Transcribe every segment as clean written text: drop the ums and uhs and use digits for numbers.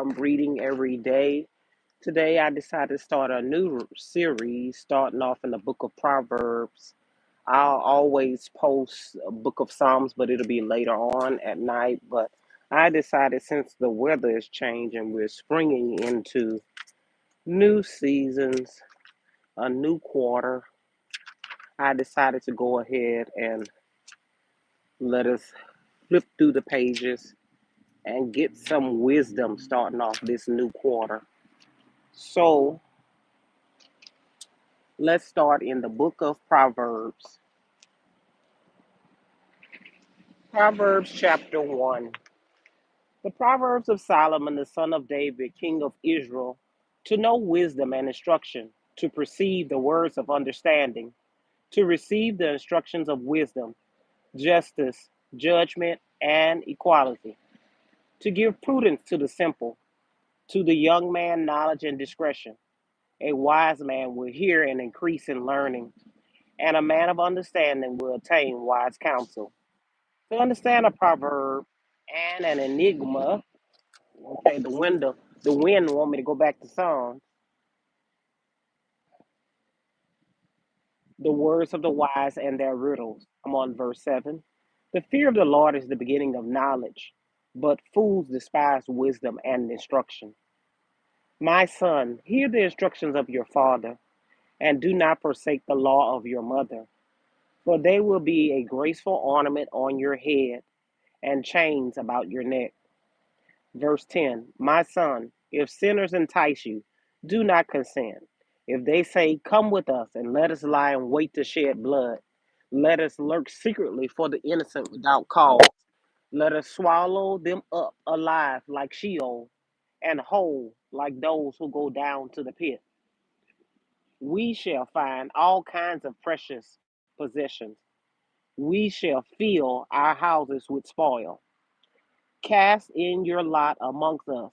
reading every day. Today, I decided to start a new series, starting off in the book of Proverbs. I'll always post a book of Psalms, but it'll be later on at night. But I decided since the weather is changing, we're springing into new seasons, a new quarter. I decided to go ahead and let us flip through the pages and get some wisdom starting off this new quarter. So let's start in the book of Proverbs. Proverbs chapter 1. The Proverbs of Solomon, the son of David, king of Israel, to know wisdom and instruction, to perceive the words of understanding, to receive the instructions of wisdom, justice, judgment, and equality, to give prudence to the simple, to the young man knowledge and discretion. A wise man will hear and increase in learning, and a man of understanding will attain wise counsel. To understand a proverb and an enigma, okay, the wind want me to go back to Psalms, the words of the wise and their riddles. I'm on verse 7. The fear of the Lord is the beginning of knowledge, but fools despise wisdom and instruction. My son, hear the instructions of your father, and do not forsake the law of your mother, for they will be a graceful ornament on your head and chains about your neck. Verse 10. My son, if sinners entice you, do not consent. If they say, come with us and let us lie in wait to shed blood, let us lurk secretly for the innocent without cause. Let us swallow them up alive like Sheol and whole like those who go down to the pit. We shall find all kinds of precious possessions. We shall fill our houses with spoil. Cast in your lot amongst us.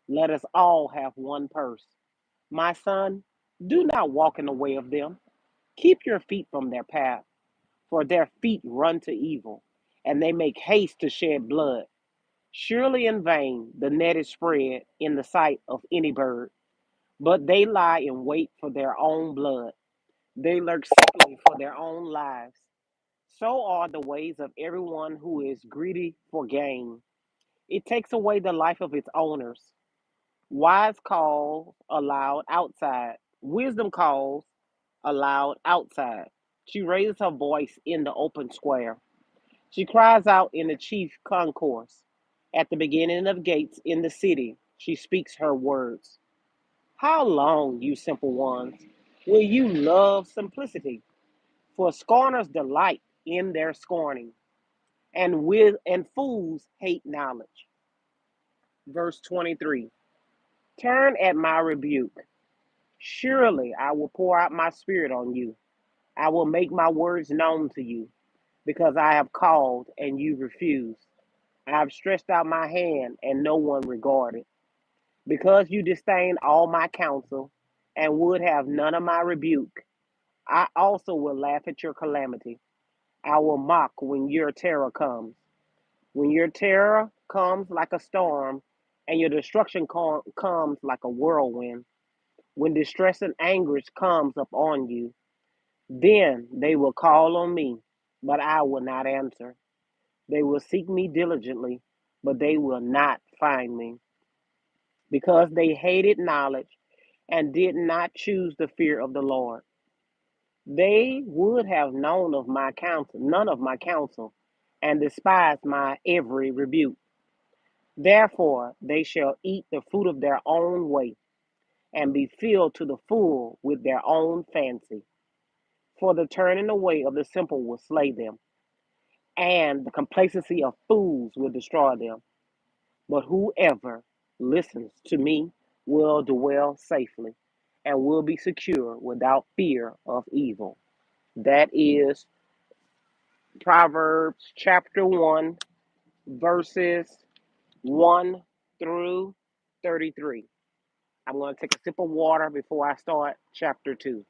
Let us all have one purse. My son, do not walk in the way of them. Keep your feet from their path, for their feet run to evil, and they make haste to shed blood. Surely in vain the net is spread in the sight of any bird, but they lie in wait for their own blood. They lurk secretly for their own lives. So are the ways of everyone who is greedy for gain. It takes away the life of its owners. Wise calls aloud outside. Wisdom calls aloud outside. She raises her voice in the open square. She cries out in the chief concourse. At the beginning of gates in the city, she speaks her words. How long, you simple ones, will you love simplicity? For scorners delight in their scorning, and fools hate knowledge. Verse 23. Turn at my rebuke. Surely I will pour out my spirit on you. I will make my words known to you, because I have called and you refused. I have stretched out my hand and no one regarded. Because you disdain all my counsel and would have none of my rebuke, I also will laugh at your calamity. I will mock when your terror comes. When your terror comes like a storm and your destruction comes like a whirlwind, when distress and anguish comes upon you, then they will call on me, but I will not answer. They will seek me diligently, but they will not find me, because they hated knowledge and did not choose the fear of the Lord. They would have known of my counsel, none of my counsel, and despised my every rebuke. Therefore they shall eat the fruit of their own way, and be filled to the full with their own fancy. For the turning away of the simple will slay them, and the complacency of fools will destroy them. But whoever listens to me will dwell safely and will be secure without fear of evil. That is Proverbs chapter 1, verses 1 through 33. I'm going to take a sip of water before I start chapter 2.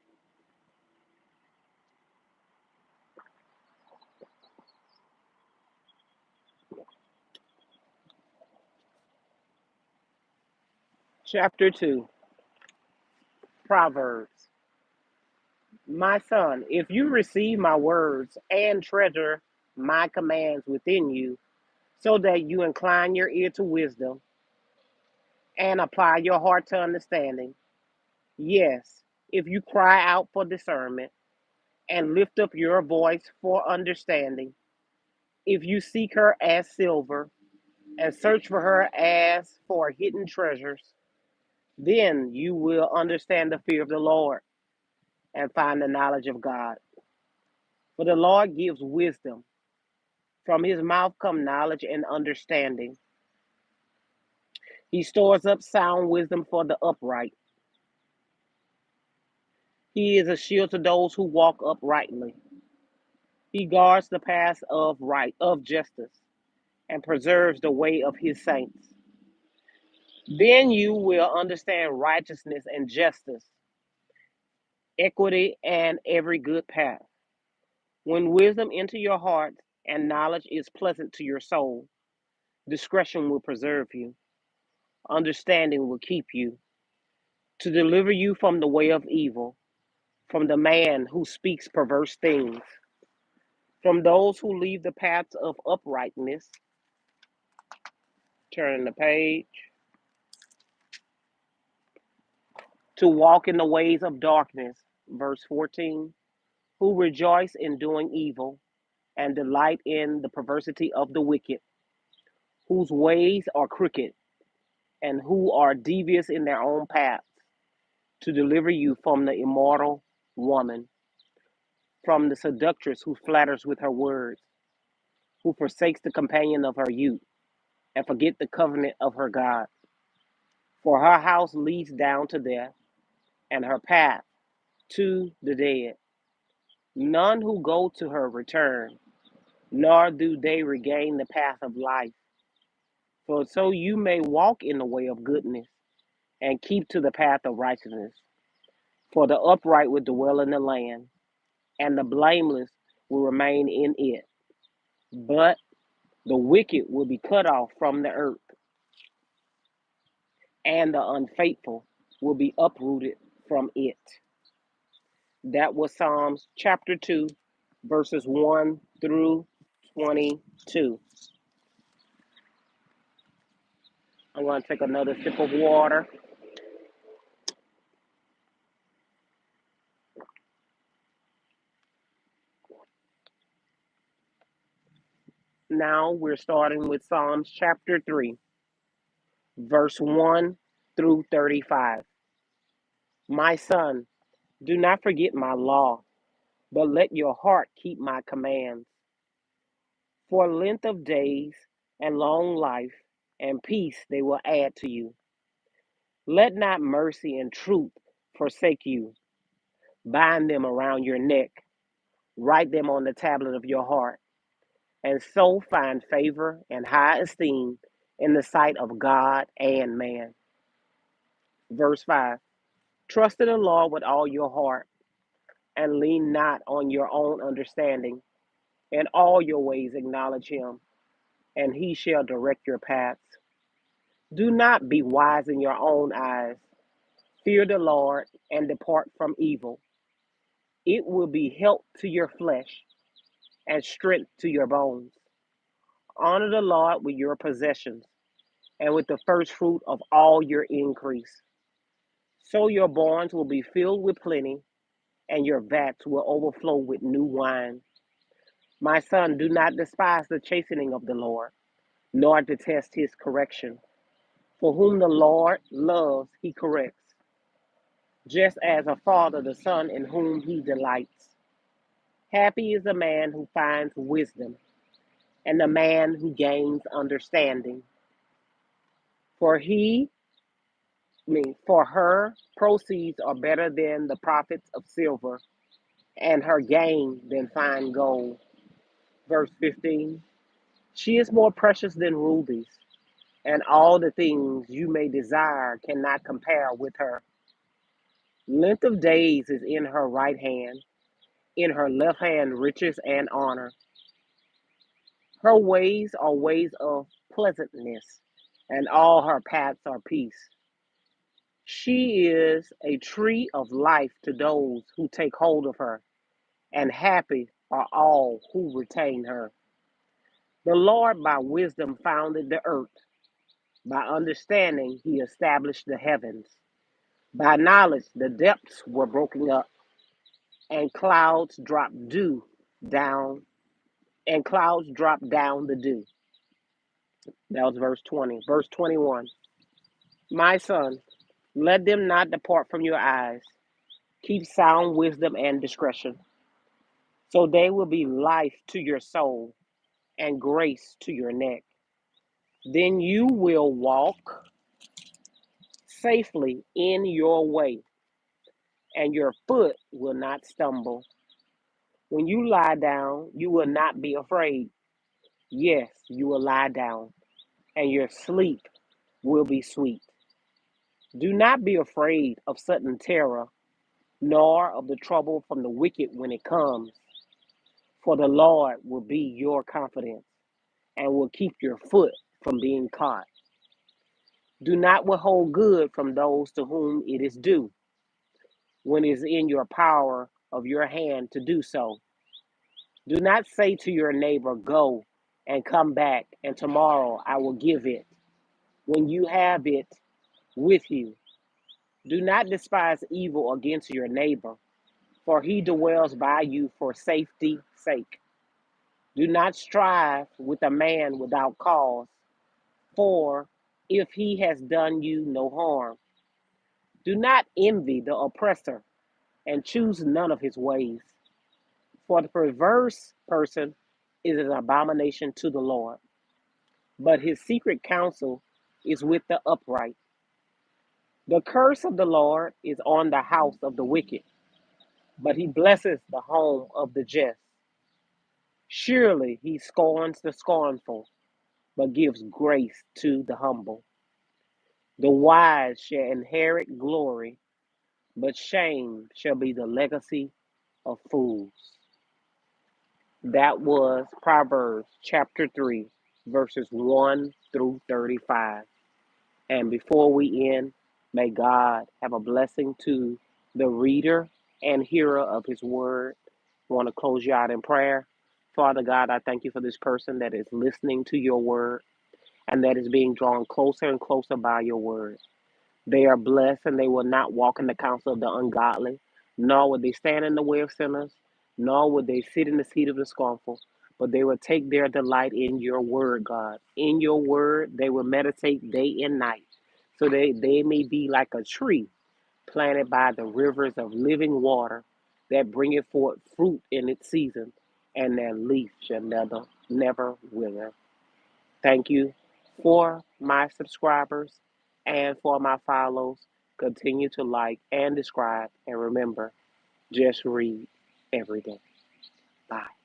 Chapter 2, Proverbs. My son, if you receive my words and treasure my commands within you, so that you incline your ear to wisdom and apply your heart to understanding, yes, if you cry out for discernment and lift up your voice for understanding, if you seek her as silver and search for her as for hidden treasures, then you will understand the fear of the Lord and find the knowledge of God. For the Lord gives wisdom. From his mouth come knowledge and understanding. He stores up sound wisdom for the upright. He is a shield to those who walk uprightly. He guards the paths of justice and preserves the way of his saints. Then you will understand righteousness and justice, equity, and every good path. When wisdom enter your heart and knowledge is pleasant to your soul, discretion will preserve you, understanding will keep you, to deliver you from the way of evil, from the man who speaks perverse things, from those who leave the paths of uprightness. Turning the page. To walk in the ways of darkness. Verse 14. Who rejoice in doing evil and delight in the perversity of the wicked, whose ways are crooked and who are devious in their own paths, to deliver you from the immoral woman, from the seductress who flatters with her words, who forsakes the companion of her youth and forget the covenant of her God. For her house leads down to death, and her path to the dead. None who go to her return, nor do they regain the path of life. For so you may walk in the way of goodness and keep to the path of righteousness. For the upright will dwell in the land, and the blameless will remain in it. But the wicked will be cut off from the earth, and the unfaithful will be uprooted from it. That was Psalms chapter 2, verses 1 through 22. I'm going to take another sip of water. Now we're starting with Psalms chapter 3, verse 1 through 35. My son, do not forget my law, but let your heart keep my commands. For length of days and long life and peace they will add to you. Let not mercy and truth forsake you. Bind them around your neck, write them on the tablet of your heart, and so find favor and high esteem in the sight of God and man. Verse 5. Trust in the Lord with all your heart, and lean not on your own understanding. In all your ways acknowledge him, and he shall direct your paths. Do not be wise in your own eyes. Fear the Lord and depart from evil. It will be health to your flesh and strength to your bones. Honor the Lord with your possessions and with the first fruit of all your increase. So your barns will be filled with plenty, and your vats will overflow with new wine. My son, do not despise the chastening of the Lord, nor detest his correction. For whom the Lord loves, he corrects, just as a father the son in whom he delights. Happy is the man who finds wisdom, and the man who gains understanding. For for her proceeds are better than the profits of silver, and her gain than fine gold. Verse 15. She is more precious than rubies, and all the things you may desire cannot compare with her. Length of days is in her right hand, in her left hand riches and honor. Her ways are ways of pleasantness, and all her paths are peace. She is a tree of life to those who take hold of her, and happy are all who retain her. The Lord by wisdom founded the earth. By understanding, he established the heavens. By knowledge, the depths were broken up, and clouds dropped dew down, and clouds dropped down the dew. That was verse 20. Verse 21. My son, let them not depart from your eyes. Keep sound wisdom and discretion, so they will be life to your soul and grace to your neck. Then you will walk safely in your way, and your foot will not stumble. When you lie down, you will not be afraid. Yes, you will lie down, and your sleep will be sweet. Do not be afraid of sudden terror, nor of the trouble from the wicked when it comes, for the Lord will be your confidence and will keep your foot from being caught. Do not withhold good from those to whom it is due, when it is in your power of your hand to do so. Do not say to your neighbor, go and come back, and tomorrow I will give it, when you have it with you. Do not despise evil against your neighbor, for he dwells by you for safety's sake. Do not strive with a man without cause, for if he has done you no harm. Do not envy the oppressor, and choose none of his ways. For the perverse person is an abomination to the Lord, but his secret counsel is with the upright. The curse of the Lord is on the house of the wicked, but he blesses the home of the just. Surely he scorns the scornful, but gives grace to the humble. The wise shall inherit glory, but shame shall be the legacy of fools. That was Proverbs chapter 3, verses 1 through 35. And before we end, may God have a blessing to the reader and hearer of his word. I want to close you out in prayer. Father God, I thank you for this person that is listening to your word and that is being drawn closer and closer by your word. They are blessed and they will not walk in the counsel of the ungodly, nor will they stand in the way of sinners, nor will they sit in the seat of the scornful, but they will take their delight in your word, God. In your word, they will meditate day and night, so they may be like a tree planted by the rivers of living water that bringeth forth fruit in its season, and their leaf shall never wither. Thank you for my subscribers and for my follows. Continue to like and subscribe. And remember, just read every day. Bye.